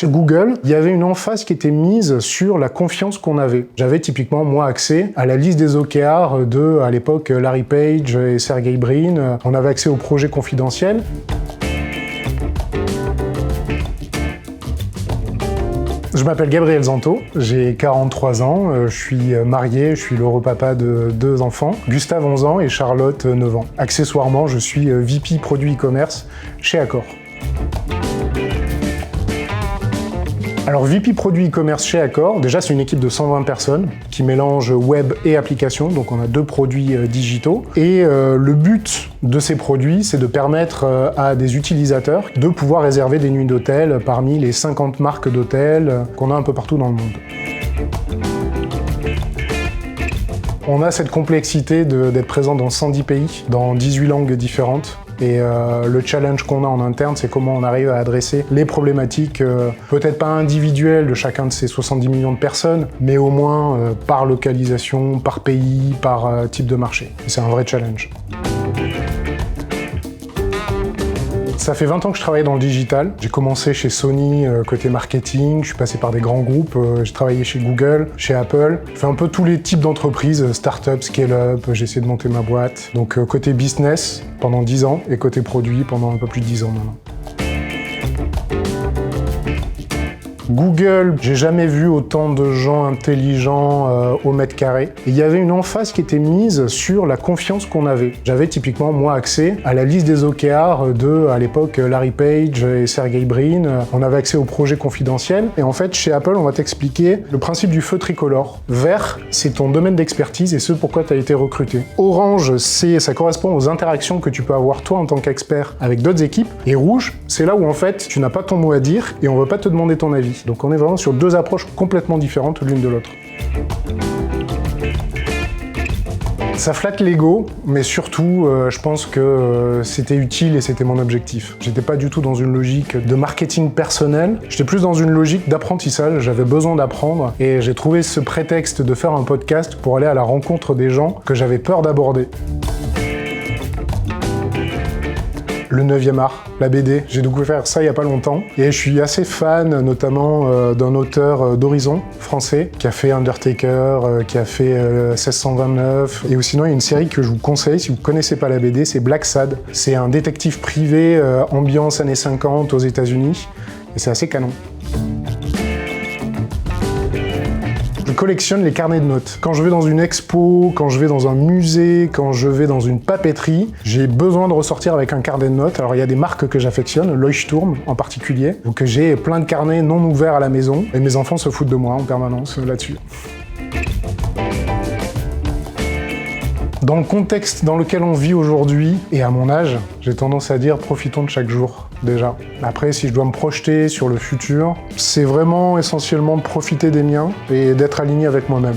Chez Google, il y avait une emphase qui était mise sur la confiance qu'on avait. J'avais typiquement, moi, accès à la liste des OKR de, à l'époque, Larry Page et Sergey Brin. On avait accès aux projets confidentiels. Je m'appelle Gabriel Zanto, j'ai 43 ans, je suis marié, je suis l'heureux papa de 2 enfants, Gustave 11 ans et Charlotte 9 ans. Accessoirement, je suis VP Produit e-commerce chez Accor. Alors VP Produit e-commerce chez Accor, déjà c'est une équipe de 120 personnes qui mélange web et application, donc on a 2 produits digitaux. Et le but de ces produits, c'est de permettre à des utilisateurs de pouvoir réserver des nuits d'hôtel parmi les 50 marques d'hôtels qu'on a un peu partout dans le monde. On a cette complexité d'être présent dans 110 pays, dans 18 langues différentes. Et le challenge qu'on a en interne, c'est comment on arrive à adresser les problématiques, peut-être pas individuelles de chacun de ces 70 millions de personnes, mais au moins par localisation, par pays, par type de marché. C'est un vrai challenge. Ça fait 20 ans que je travaille dans le digital. J'ai commencé chez Sony côté marketing, je suis passé par des grands groupes, j'ai travaillé chez Google, chez Apple. Je fais un peu tous les types d'entreprises, start-up, scale-up, j'ai essayé de monter ma boîte. Donc côté business pendant 10 ans et côté produit pendant un peu plus de 10 ans maintenant. Google, j'ai jamais vu autant de gens intelligents au mètre carré. Et il y avait une emphase qui était mise sur la confiance qu'on avait. J'avais typiquement, moi, accès à la liste des OKR de, à l'époque, Larry Page et Sergey Brin. On avait accès aux projets confidentiels. Et en fait, chez Apple, on va t'expliquer le principe du feu tricolore. Vert, c'est ton domaine d'expertise et ce pourquoi tu as été recruté. Orange, ça correspond aux interactions que tu peux avoir toi en tant qu'expert avec d'autres équipes. Et rouge, c'est là où en fait, tu n'as pas ton mot à dire et on ne va pas te demander ton avis. Donc on est vraiment sur 2 approches complètement différentes l'une de l'autre. Ça flatte l'ego, mais surtout, je pense que c'était utile et c'était mon objectif. J'étais pas du tout dans une logique de marketing personnel, j'étais plus dans une logique d'apprentissage, j'avais besoin d'apprendre et j'ai trouvé ce prétexte de faire un podcast pour aller à la rencontre des gens que j'avais peur d'aborder. Le 9e art, la BD, j'ai découvert ça il y a pas longtemps et je suis assez fan notamment d'un auteur d'Horizon français qui a fait Undertaker, qui a fait 1629 et sinon il y a une série que je vous conseille si vous connaissez pas la BD, c'est Black Sad. C'est un détective privé ambiance années 50 aux États-Unis et c'est assez canon. Je collectionne les carnets de notes. Quand je vais dans une expo, quand je vais dans un musée, quand je vais dans une papeterie, j'ai besoin de ressortir avec un carnet de notes. Alors il y a des marques que j'affectionne, Leuchtturm en particulier, donc j'ai plein de carnets non ouverts à la maison et mes enfants se foutent de moi en permanence là-dessus. Dans le contexte dans lequel on vit aujourd'hui, et à mon âge, j'ai tendance à dire profitons de chaque jour, déjà. Après, si je dois me projeter sur le futur, c'est vraiment essentiellement de profiter des miens et d'être aligné avec moi-même.